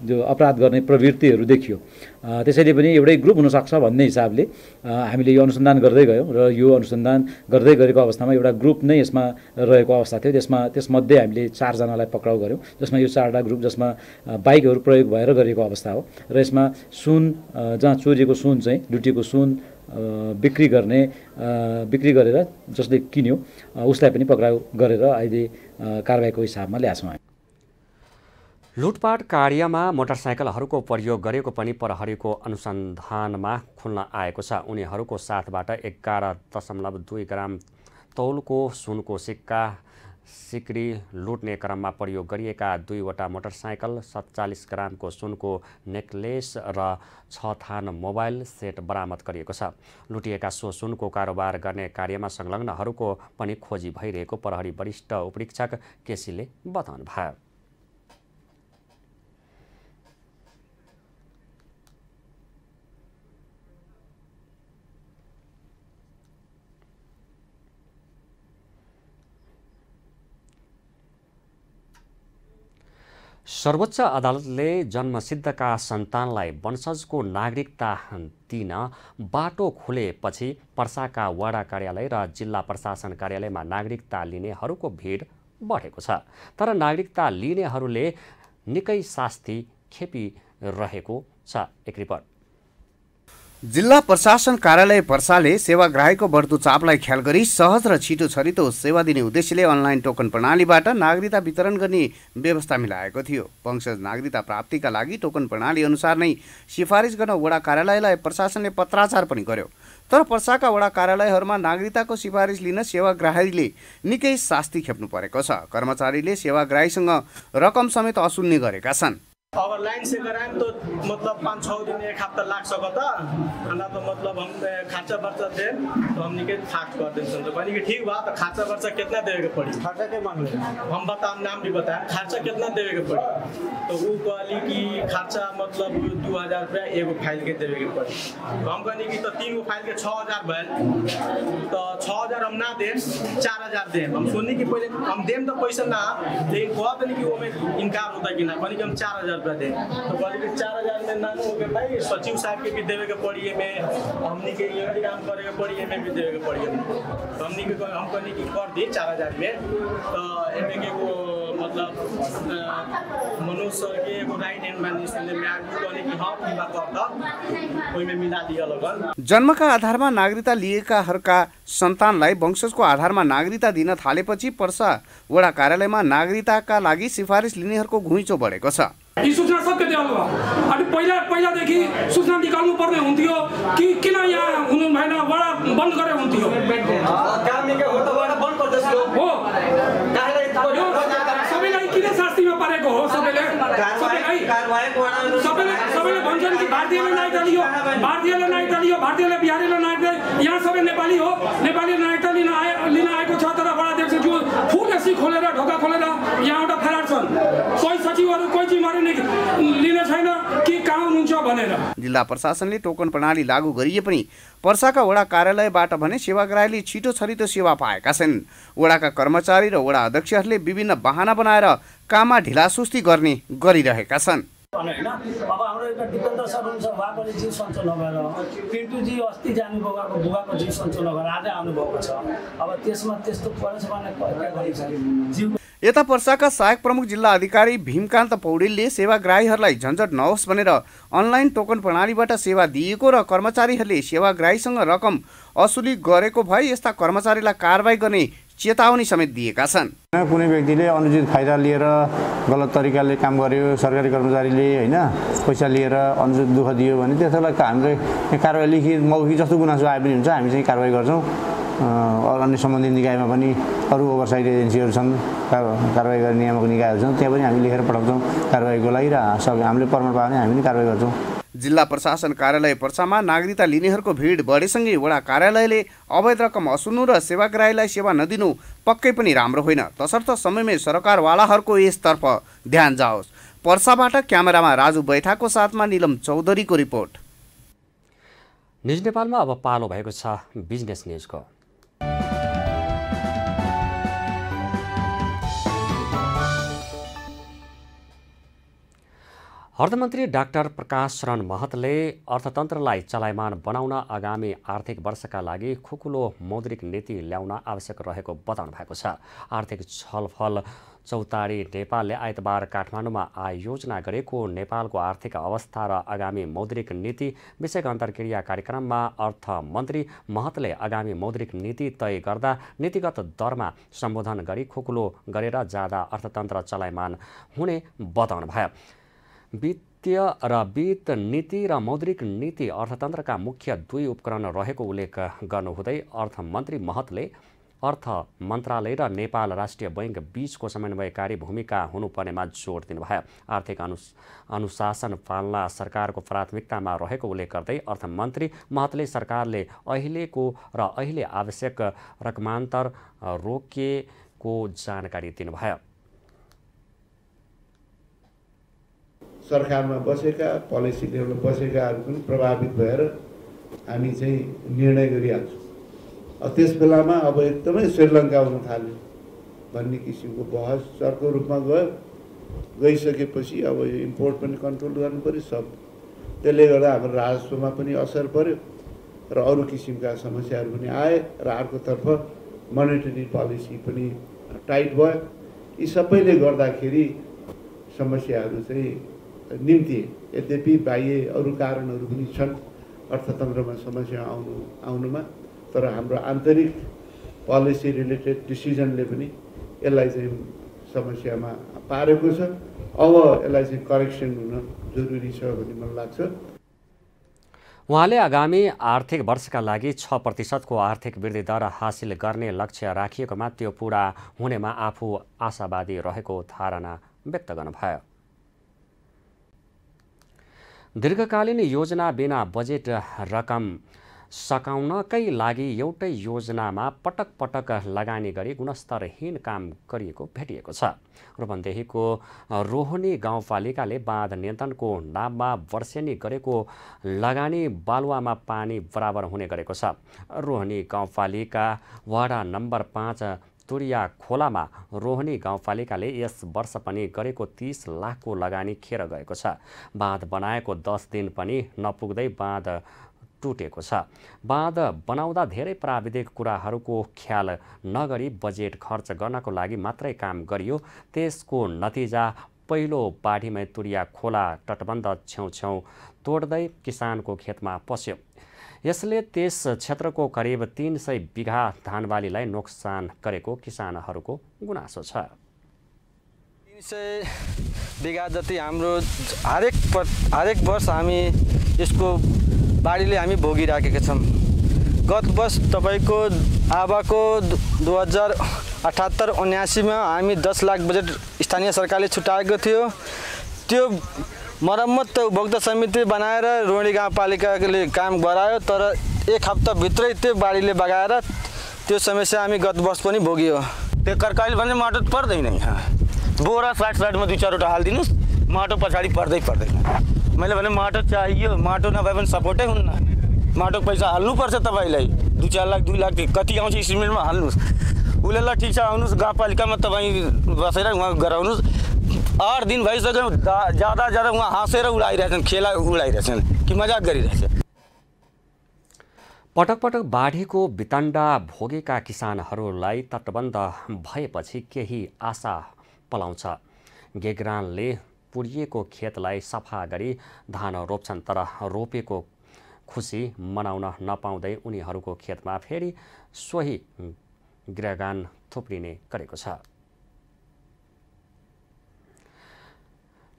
Speaker 19: जो अपराध गर्ने प्रवृत्तिहरू देखियो। त्यसैले पनि एउटै ग्रुप हुनसक्छ भन्ने हिसाबले हामीले यो अनुसन्धान गर्दै गयौँ र यो अनुसन्धान गर्दै गरेको अवस्थामा एउटा ग्रुप नै यसमा रहेको अवस्था थियो। त्यसमध्ये हामीले 4 जनालाई पक्राउ गऱ्यौँ, जसमा यो 4वटा ग्रुप जसमा बाइकहरू प्रयोग भएर गरिएको अवस्था हो र यसमा सुन जहाँ चोरिएको सुन चाहिँ लुटिएको सुन बिक्री गरेर जसले किन्यो उसलाई पनि पक्राउ गरेर अहिले कारबाहीको हिसाबमा ल्याछौँ।
Speaker 8: लुटपाट कार्यमा मोटरसाइकलहरूको प्रयोग गरेको पनि प्रहरीको अनुसन्धानमा खुल्न आएको छ। उनीहरूको साथबाट 11.2 ग्राम तौलको सुनको सिक्री लुट्ने क्रममा प्रयोग गरिएका 2वटा मोटरसाइकल, 47 ग्रामको सुनको नेकलेस र 6 थान मोबाइल सेट बरामद गरिएको छ। लुटिएका सो सुनको कारोबार गर्ने कार्यमा संलग्नहरूको पनि खोजी भइरहेको प्रहरी वरिष्ठ उपरीक्षक केसीले बताउनुभयो। सर्वोच्च अदालतले जन्मसिद्धका सन्तानलाई वंशजको नागरिकता दिन बाटो खुलेपछि पर्साका वडा कार्यालय र जिल्ला प्रशासन कार्यालयमा नागरिकता लिनेहरूको भिड बढेको छ। तर नागरिकता लिनेहरूले निकै शास्ति खेपिरहेको छ। एक रिपोर्ट।
Speaker 2: जिल्ला प्रशासन कार्यालय पर्साले सेवाग्राहीको बढ्दो चापलाई ख्याल गरी सहज र छिटो छरितो सेवा दिने उद्देश्यले अनलाइन टोकन प्रणालीबाट नागरिकता वितरण गर्ने व्यवस्था मिलाएको थियो। वंशज नागरिकता प्राप्तिका लागि टोकन प्रणाली अनुसार नै सिफारिस गर्न वडा कार्यालयलाई प्रशासनले पत्राचार पनि गर्यो। तर पर्साका वडा कार्यालयहरूमा नागरिकताको सिफारिस लिन सेवाग्राहीले निकै शास्ति खेप्नु परेको छ। कर्मचारीले सेवाग्राहीसँग रकम समेत असुल्ने गरेका छन्।
Speaker 20: अगर लाइन से कराएं तो मतलब 5-6 दिन 1 हफ्ता लाग सकता ना, तो मतलब हम खर्चा बर्चा दें तो हम निके फास्ट कर दें। तो कहनी कि ठीक बा, तो खर्चा बर्चा कितना देवे के पड़ी, खर्चा के मांग ले हम बताएं, नाम भी बताएं, खर्चा कितना देवे के पड़ी। तो वो कहली कि खर्चा मतलब 2000 रुपया एगो फाइल के देवे के पड़ी। तो हम कहनी कि तो 3 गो फाइल के 6000 भैल, तो 6000 हम ना दें, 4000 दें। हम सुननी कि पहले हम दें तो पैसा ना, लेकिन कहते नहीं कि वो में इनकार होता कि ना, कहनी कि हम 4000 दे। तो बोली कि 4000 में ना हो गए भाई, सचिव साहब के भी देवे के पड़ी में, हमनी के ये काम करे के पड़ी में भी देवे के पड़ी। तो हमनी के हम कहनी कि कर दी 4000 में। तो एमे के वो मतलब मनोज सर के एगो राइट हैंड मैन सुनने में आगु कहनी कि हां की बात करता ओइ में मिला दिया लगन।
Speaker 2: जन्मका आधारमा नागरिकता लिएकाहरूका सन्तानलाई वंशजको आधारमा नागरिकता दिन थालेपछि पर्सा वडा कार्यालयमा नागरिकताका लागि सिफारिस लिनेहरूको घुइँचो बढेको छ।
Speaker 21: यी सूचना सबके दिनु भयो। अनि पहिलादेखि सूचना निकाल्नु पर्ने हुन्थ्यो कि किन यहाँ हुनु भएन, वडा बन्द गरे हुन्थ्यो। काम निकै हो त वडा बन्द गर्दैछु हो। सबैलाई किन शास्तिमा परेको हो? सबैले भन्छन् कि भारतीयले नागरिकता लियो, भारतीयले नागरिकता लियो, भारतीयले बिहारीले नागरिकता, यहाँ सबै नेपाली हो, नेपाली नागरिकता लिन आएको छ। तर वडा अध्यक्ष जो फुर्सी खोलेर ढोका खोलेर यहाँबाट फरार छन्। कोही सचिवहरू कोही जिम्मेवारी लिन छैन कि कहाँ हुनुहुन्छ भनेर।
Speaker 2: जिल्ला प्रशासनले टोकन प्रणाली लागू गरिए पनि पर्साका वडा कार्यालयबाट भने सेवाग्राहीले छिटो छरितो सेवा पाएका छन्। वडाका कर्मचारी र वडा अध्यक्षहरूले विभिन्न बहाना बनाएर काममा ढिलासुस्ती गरिरहेका छन्।
Speaker 22: हैन अब हाम्रो एउटा दिपेन्द्र सर हुनुहुन्छ, उहाँको जीव सञ्चो नभएर, पिन्टुजी अस्ति जानुभयो, उहाँको बुबाको जीव सञ्चो नभएर आज आउनुभएको छ। अब त्यसमा त्यस्तो परेछ भने के गरिन्छ।
Speaker 2: यता पर्साका सहायक प्रमुख जिल्ला अधिकारी भीमकान्त पौडेलले सेवाग्राहीहरूलाई झन्झट नहोस् भनेर अनलाइन टोकन प्रणालीबाट सेवा दिएको र कर्मचारीहरूले सेवाग्राहीसँग रकम असुली गरेको भए यस्ता कर्मचारीलाई कारबाही गर्ने चेतावनी समेत दिएका छन्।
Speaker 3: कुनै व्यक्तिले अनुचित फाइदा लिएर गलत तरिकाले काम गर्यो, सरकारी कर्मचारीले होइन पैसा लिएर अनुचित दुःख दियो भने त्यसलाई हामीले कारबाही लिखित मौखिक जस्तो गुनासो आए पनि हुन्छ, हामी चाहिँ कारबाही गर्छौँ। अन्य सम्बन्धित निकायमा पनि अरू ओभरसाइट एजेन्सीहरू छन्, कारबाही गर्ने नियामक निकायहरू छन्, त्यहाँ पनि हामी लेखेर पठाउँछौँ कारबाहीको लागि र हामीले प्रमाण पायो भने हामी पनि कारबाही गर्छौँ।
Speaker 2: जिल्ला प्रशासन कार्यालय पर्सामा नागरिकता लिनेहरूको भिड बढेसँगै वडा कार्यालयले अवैध रकम असुल्नु र सेवाग्राहीलाई सेवा नदिनु पक्कै पनि राम्रो होइन, तसर्थ समयमै सरकारवालाहरूको यसतर्फ ध्यान जाओस्। पर्साबाट क्यामेरामा राजु बैठाको साथमा निलम चौधरीको रिपोर्ट।
Speaker 8: निज नेपालमा अब पालो भएको छ बिजनेस न्युजको। अर्थमन्त्री डाक्टर प्रकाश शरण महतले अर्थतन्त्रलाई चलायमान बनाउन आगामी आर्थिक वर्षका लागि खुकुलो मौद्रिक नीति ल्याउन आवश्यक रहेको बताउनु भएको छ। आर्थिक छलफल चौतारी नेपालले आइतबार काठमाडौँमा आयोजना गरेको नेपालको आर्थिक अवस्था र आगामी मौद्रिक नीति विषयक अन्तर्क्रिया कार्यक्रममा अर्थमन्त्री महतले आगामी मौद्रिक नीति तय गर्दा नीतिगत दरमा सम्बोधन गरी खुकुलो गरेर जाँदा अर्थतन्त्र चलायमान हुने बताउनु भयो। वित्तीय र वित्त नीति र मौद्रिक नीति अर्थतन्त्रका मुख्य दुई उपकरण रहेको उल्लेख गर्नुहुँदै अर्थमन्त्री महतले अर्थ मन्त्रालय र नेपाल राष्ट्रिय बैंक बीचको समन्वयकारी भूमिका हुनुपर्नेमा जोड दिनुभयो। आर्थिक अनुशासन पालना सरकारको प्राथमिकतामा रहेको उल्लेख गर्दै अर्थमन्त्री महतले सरकारले अहिले आवश्यक रकमान्तर रोकिएको जानकारी दिनुभयो।
Speaker 4: सरकारमा बसेका पोलिसी लेभलमा बसेकाहरू पनि प्रभावित भएर हामी चाहिँ निर्णय गरिहाल्छौँ। त्यस बेलामा अब एकदमै श्रीलङ्का हुन थाल्यो भन्ने किसिमको बहस चर्को रूपमा गइसकेपछि अब यो इम्पोर्ट पनि कन्ट्रोल गर्नु पर्यो सब, त्यसले गर्दा हाम्रो राजस्वमा पनि असर पर्यो र अरू किसिमका समस्याहरू पनि आए र अर्कोतर्फ मोनेटरी पोलिसी पनि टाइट भयो। यी सबैले गर्दाखेरि समस्याहरू चाहिँ निम्ति यद्यपि बाह्य अरू कारणहरू पनि छन् अर्थतन्त्रमा समस्या आउनुमा, तर हाम्रो आन्तरिक पोलिसी रिलेटेड डिसिजनले पनि यसलाई चाहिँ समस्यामा पारेको छ। अब यसलाई चाहिँ करेक्सन हुन जरुरी छ भन्ने मलाई लाग्छ।
Speaker 8: उहाँले आगामी आर्थिक वर्षका लागि 6% को आर्थिक वृद्धि दर हासिल गर्ने लक्ष्य राखिएकोमा त्यो पूरा हुनेमा आफू आशावादी रहेको धारणा व्यक्त गर्नुभयो। दीर्घकालीन योजना बिना बजेट रकम सकाउनकै लागि एउटै योजनामा पटक पटक लगानी गरी गुणस्तरहीन काम गरिएको भेटिएको छ। रूपन्देहीको रोहनी गाउँपालिकाले बाँध नियन्त्रणको नाममा वर्षेनी गरेको लगानी बालुवामा पानी बराबर हुने गरेको छ। रोहनी गाउँपालिका वडा नम्बर 5 तुरिया खोलामा रोहनी गाउँपालिकाले यस वर्ष पनि गरेको 30 लाखको लगानी खेर गएको छ। बाँध बनाएको 10 दिन पनि नपुग्दै बाँध टुटेको छ। बाँध बनाउँदा धेरै प्राविधिक कुराहरूको ख्याल नगरी बजेट खर्च गर्नको लागि मात्रै काम गरियो। त्यसको नतिजा पहिलो बाढीमै तुरिया खोला तटबन्ध छेउछेउ तोड्दै किसानको खेतमा पस्यो। यसले त्यस क्षेत्रको करिब 300 बिघा धानबालीलाई नोक्सान गरेको किसानहरूको गुनासो छ।
Speaker 23: 300 बिघा जति हाम्रो हरेक वर्ष हामी यसको बाढीले हामी भोगिराखेका छौँ। गत वर्ष तपाईँको आबाको 2078-79 हामी 10 लाख बजेट स्थानीय सरकारले छुट्याएको थियो। त्यो मरम्मत उपभोक्ता समिति बनाएर रोहिणी गाउँपालिकाले काम गरायो, तर एक हप्ताभित्रै त्यो बाढीले बगाएर त्यो समस्या हामी गत वर्ष पनि भोगियो।
Speaker 24: त्यो कर्काली भने माटो पर्दैन, बोरा साइडमा 2-4वटा हालिदिनुहोस्, माटो पछाडि पर्दैन। मैले भने माटो चाहियो, माटो नभए पनि सपोर्टै हुन्न। माटोको पैसा हाल्नुपर्छ तपाईँलाई, 2-4 लाख 2 लाख कति आउँछ इस्टिमेटमा हाल्नुहोस्। उसले ल ठिक छ आउनुहोस् गाउँपालिकामा तपाईँ बसेर उहाँ गराउनुहोस्। 8 दिन भइसक्यो, ज्यादा उहाँ हाँसेर उडाइरहेछन्, खेला उडाइरहेछन् कि मजाक गरिरहेछ।
Speaker 8: पटक पटक बाढीको वितण्डा भोगेका किसानहरूलाई तटबन्ध भएपछि केही आशा पलाउँछ। गेग्रानले पुरिएको खेतलाई सफा गरी धान रोप्छन्, तर रोपेको खुसी मनाउन नपाउँदै उनीहरूको खेतमा फेरि सोही गेग्रान थुप्रिने गरेको छ।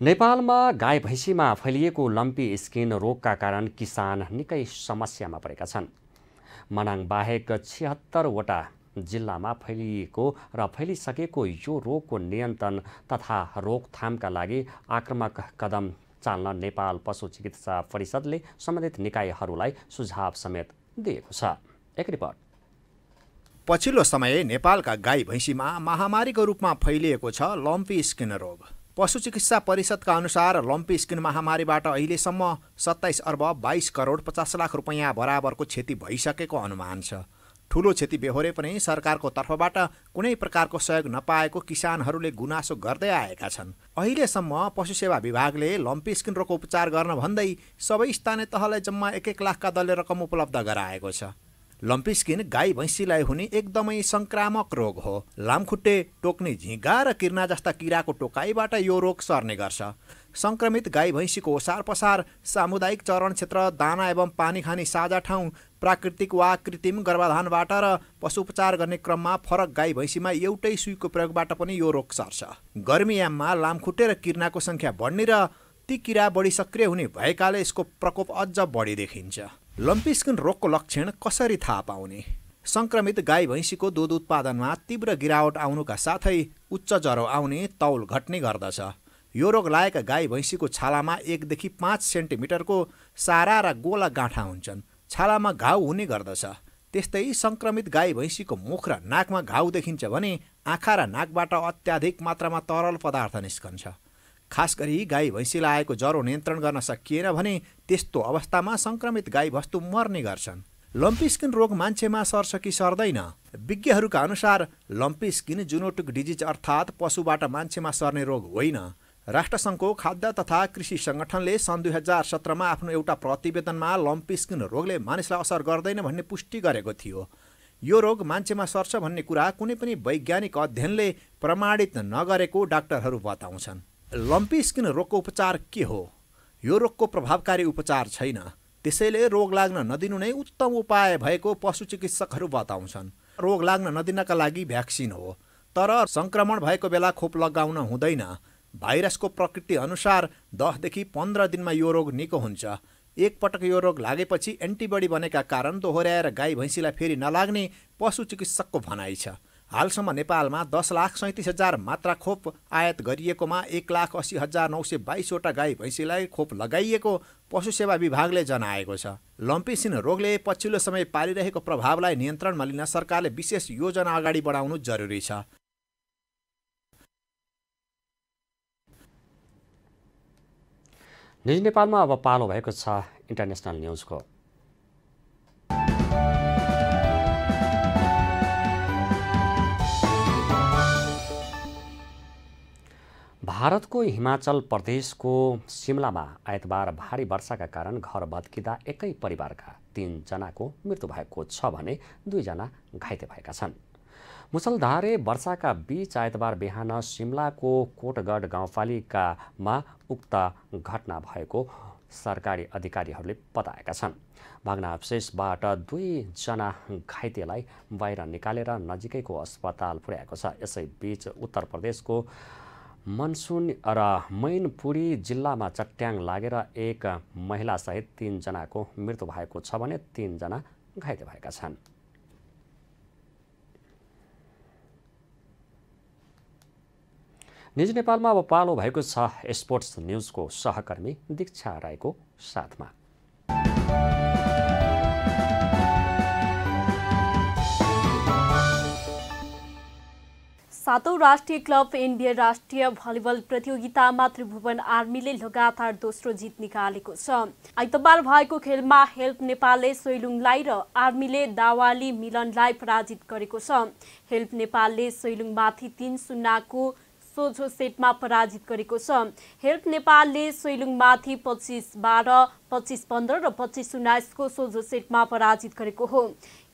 Speaker 8: नेपालमा गाई भैँसीमा फैलिएको लम्पी स्किन रोगका कारण किसान निकै समस्यामा परेका छन्। मनाङ बाहेक 76वटा जिल्लामा फैलिएको र फैलिसकेको यो रोगको नियन्त्रण तथा रोकथामका लागि आक्रामक कदम चाल्न नेपाल पशु चिकित्सा परिषदले सम्बन्धित निकायहरूलाई सुझाव समेत दिएको छ। एक रिपोर्ट।
Speaker 1: पछिल्लो समय नेपालका गाई भैँसीमा महामारीको रूपमा फैलिएको छ लम्पी स्किन रोग। पशु चिकित्सा परिषदका अनुसार लम्पी स्किन महामारीबाट अहिलेसम्म 27 अर्ब 22 करोड 50 लाख रुपैयाँ बराबरको क्षति भइसकेको अनुमान छ। ठूलो क्षति बेहोरे पनि सरकारको तर्फबाट कुनै प्रकारको सहयोग नपाएको किसानहरूले गुनासो गर्दै आएका छन्। अहिलेसम्म पशु सेवा विभागले लम्पी स्किन रोगको उपचार गर्न भन्दै सबै स्थानीय तहलाई जम्मा 1-1 लाखका दरले रकम उपलब्ध गराएको छ। लम्पी स्किन गाई भैँसीलाई हुने एकदमै संक्रामक रोग हो। लामखुट्टे, टोक्ने झिँगा र किर्ना जस्ता किराको टोकाइबाट यो रोग सर्ने गर्छ। संक्रमित गाई भैँसीको ओसार पसार, सामुदायिक चरण क्षेत्र, दाना एवं पानी खाने साझा ठाउँ, प्राकृतिक वा कृत्रिम गर्भाधानबाट र पशु उपचार गर्ने क्रममा फरक गाई भैँसीमा एउटै सुईको प्रयोगबाट पनि यो रोग सर्छ। गर्मीयाममा लामखुट्टे र किर्नाको संख्या बढ्ने र ती किरा बढी सक्रिय हुने भएकाले यसको प्रकोप अझ बढी देखिन्छ। लम्पी स्किन रोगको लक्षण कसरी थाहा पाउने? संक्रमित गाई भैँसीको दूध उत्पादनमा तीव्र गिरावट आउनुका साथै उच्च ज्वरो आउने, तौल घट्ने गर्दछ। यो रोग लागेका गाई भैँसीको छालामा 1 देखि 5 सेन्टिमिटरको सारा र गोला गाँठा हुन्छन्। छालामा घाउ हुने गर्दछ। त्यस्तै संक्रमित गाई भैँसीको मुख र नाकमा घाउ देखिन्छ भने आँखा र नाकबाट अत्याधिक मात्रामा तरल पदार्थ निस्कन्छ। खास गरी गाई भैँसीलाई आएको ज्वरो नियन्त्रण गर्न सकिएन भने त्यस्तो अवस्थामा संक्रमित गाई वस्तु मर्ने गर्छन्। लम्पी स्किन रोग मान्छेमा सर्छ कि सर्दैन? विज्ञहरूका अनुसार लम्पी स्किन जुनोटिक डिजिज अर्थात् पशुबाट मान्छेमा सर्ने रोग होइन। राष्ट्रसङ्घको खाद्य तथा कृषि सङ्गठनले सन् 2017मा आफ्नो एउटा प्रतिवेदनमा लम्पी स्किन रोगले मानिसलाई असर गर्दैन भन्ने पुष्टि गरेको थियो। यो रोग मान्छेमा सर्छ भन्ने कुरा कुनै पनि वैज्ञानिक अध्ययनले प्रमाणित नगरेको डाक्टरहरू बताउँछन्। लम्पी स्किन रोगको उपचार के हो? यो रोगको प्रभावकारी उपचार छैन। त्यसैले रोग लाग्न नदिनु नै उत्तम उपाय भएको पशु चिकित्सकहरू बताउँछन्। रोग लाग्न नदिनका लागि भ्याक्सिन हो, तर संक्रमण भएको बेला खोप लगाउन हुँदैन। भाइरसको प्रकृति अनुसार 10 देखि 15 दिनमा यो रोग निको हुन्छ। एक पटक यो रोग लागेपछि एन्टिबडी बनेका कारण दोहोर्याएर गाई भैँसीलाई फेरि नलाग्ने पशु चिकित्सकको भनाइ छ। हालसम्म नेपालमा 10,37,000 मात्रा खोप आयात गरिएकोमा 1,80,922वटा गाई भैँसीलाई खोप लगाइएको पशु सेवा विभागले जनाएको छ। लम्पी स्किन रोगले पछिल्लो समय पारिरहेको प्रभावलाई नियन्त्रणमा लिन सरकारले विशेष योजना अगाडि बढाउनु जरुरी छ।
Speaker 8: निज नेपालमा अब पालो भएको छ इन्टरनेसनल न्युजको। भारतको हिमाचल प्रदेशको सिमलामा आइतबार भारी वर्षाका कारण घर भत्किँदा एकै परिवारका 3 जनाको मृत्यु भएको छ भने 2 जना घाइते भएका छन्। मुसलधारे वर्षाका बीच आइतबार बिहान सिमलाको कोटगढ गाउँपालिकामा उक्त घटना भएको सरकारी अधिकारीहरूले बताएका छन्। भग्नावशेषबाट 2 जना घाइतेलाई बाहिर निकालेर नजिकैको अस्पताल पुर्याएको छ। यसैबीच उत्तर प्रदेशको मनसुन र मैनपुरी जिल्लामा चट्याङ लागेर एक महिलासहित 3 जनाको मृत्यु भएको छ भने 3 जना घाइते भएका छन्। निज नेपालमा अब पालो भएको छ स्पोर्ट्स न्युजको सहकर्मी दीक्षा राईको साथमा।
Speaker 5: सातौं राष्ट्रिय क्लब इन्डिया राष्ट्रिय भलिबल प्रतियोगितामा त्रिभुवन आर्मीले लगातार दोस्रो जित निकालेको छ। आइतबार भएको खेलमा हेल्प नेपालले सोइलुङलाई र आर्मीले दावाली मिलनलाई पराजित गरेको छ। हेल्प नेपालले सोइलुङमाथि 3-0 को सोझो सेटमा पराजित गरेको छ। हेल्प नेपालले सोइलुङमाथि 25-12, 25-15 र 25-19 को सोझो सेटमा पराजित गरेको हो।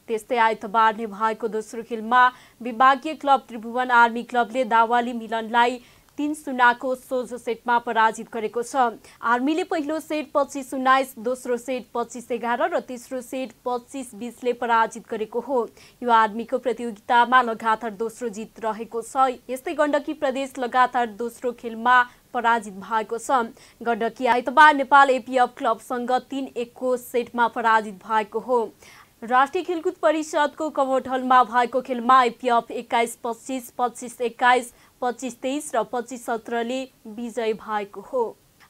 Speaker 5: त्यस्तै आइतबार नै भएको दोस्रो खेलमा विभागीय क्लब त्रिभुवन आर्मी क्लबले दावाली मिलनलाई 3-0 को सोझो सेटमा पराजित गरेको छ। आर्मीले पहिलो सेट 25-19, दोस्रो सेट 25-11 र तेस्रो सेट 25-20 ले पराजित गरेको हो। यो आर्मीको प्रतियोगितामा लगातार दोस्रो जित रहेको छ। यस्तै गण्डकी प्रदेश लगातार दोस्रो खेलमा पराजित भएको छ। गण्डकी आइतबार नेपाल एपीएफ क्लबसँग 3-1 को सेटमा पराजित भएको हो। राष्ट्रिय खेलकुद परिषदको कवोटहलमा भएको खेलमा एपीएफ 21-25, 25-21, 25-23 र 25-17 ले विजयी भएको हो।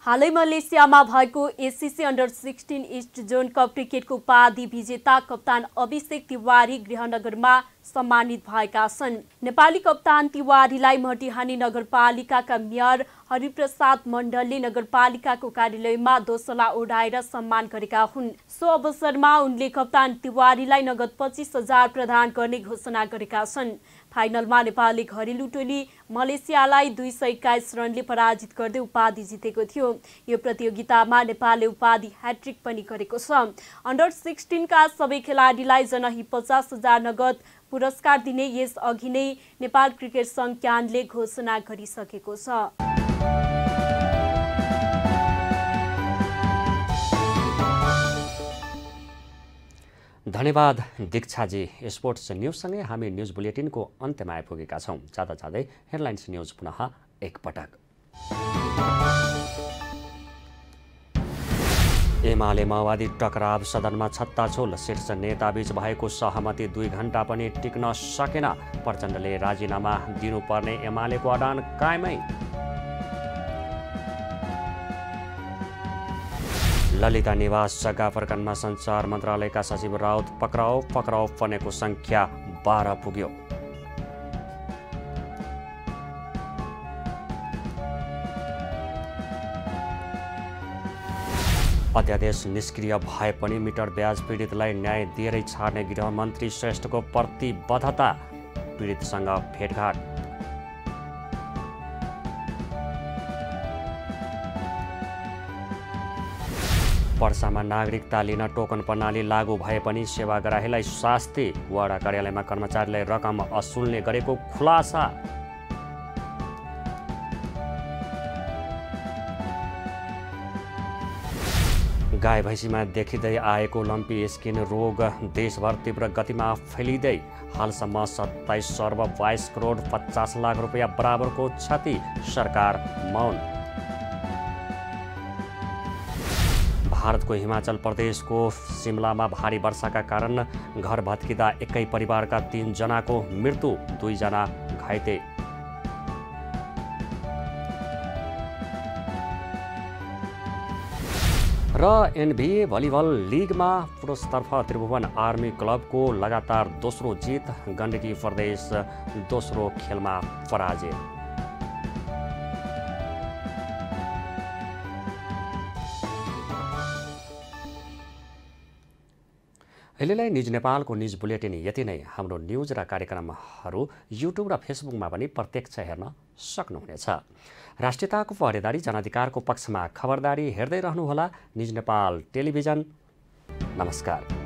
Speaker 5: हालै मलेसियामा भएको ACC under 16 east John cup क्रिकेटको उपाधि विजेता कप्तान अभिषेक तिवारी गृहनगरमा सम्मानित भएका छन्। नेपाली कप्तान तिवारीलाई मटिहानी नगरपालिकाका मेयर हरिप्रसाद मण्डलले नगरपालिकाको कार्यालयमा दोसला ओढाएर सम्मान गरेका हुन्। सो अवसरमा उनले कप्तान तिवारीलाई नगद 25,000 प्रदान गर्ने घोषणा गरेका छन्। फाइनलमा नेपालले घरेलु टोली मलेसियालाई 221 रनले पराजित गर्दै उपाधि जितेको थियो। यो प्रतियोगितामा नेपालले उपाधि ह्याट्रिक पनि गरेको छ। अन्डर 16 का सबै खेलाडीलाई जनही 50,000 नगद पुरस्कार दिने यस अघि नै नेपाल क्रिकेट संघ क्यानले घोषणा गरिसकेको छ।
Speaker 8: धन्यवाद दीक्षाजी। स्पोर्ट्स न्युजसँगै हामी न्युज बुलेटिनको अन्त्यमा आइपुगेका छौँ। जाँदा जाँदै हेडलाइन्स न्युज पुनः एकपटक। एमाले माओवादी टकराव सदनमा छत्ताछोल, शीर्ष नेताबीच भएको सहमति 2 घण्टा पनि टिक्न सकेन। प्रचण्डले राजीनामा दिनुपर्ने एमालेको अडान कायमै। ललिता निवास जग्गा प्रकरणमा सञ्चार मन्त्रालयका सचिव राउत पक्राउ पर्नेको सङ्ख्या 12 पुग्यो। अध्यादेश निष्क्रिय भए पनि मिटर ब्याज पीडितलाई न्याय दिएरै छाड्ने गृहमन्त्री श्रेष्ठको प्रतिबद्धता। पीडितसँग भेटघाट। पर्सामा नागरिकता लिन टोकन प्रणाली लागू भए पनि सेवाग्राहीलाई शास्ति। वडा कार्यालयमा कर्मचारीलाई रकम असुल्ने गरेको खुलासा। गाई भैँसीमा देखिँदै आएको लम्पी स्किन रोग देशभर तीव्र गतिमा फैलिँदै हालसम्म 27 अर्ब 22 करोड 50 लाख रुपियाँ बराबरको क्षति। सरकार मौन। भारतको हिमाचल प्रदेशको सिमलामा भारी वर्षाका कारण घर भत्किँदा एकै परिवारका 3 जनाको मृत्यु, 2 जना घाइते। र एनबीए भलिबल लिगमा पुरुषतर्फ त्रिभुवन आर्मी क्लबको लगातार दोस्रो जित, गण्डकी प्रदेश दोस्रो खेलमा पराजय। अहिलेलाई न्युज नेपालको न्युज बुलेटिन यति नै। हाम्रो न्युज र कार्यक्रमहरू युट्युब र फेसबुकमा पनि प्रत्यक्ष हेर्न सक्नुहुनेछ। राष्ट्रियताको पहरेदारी, जनाधिकारको पक्षमा खबरदारी हेर्दै रहनुहोला न्युज नेपाल टेलिभिजन। नमस्कार।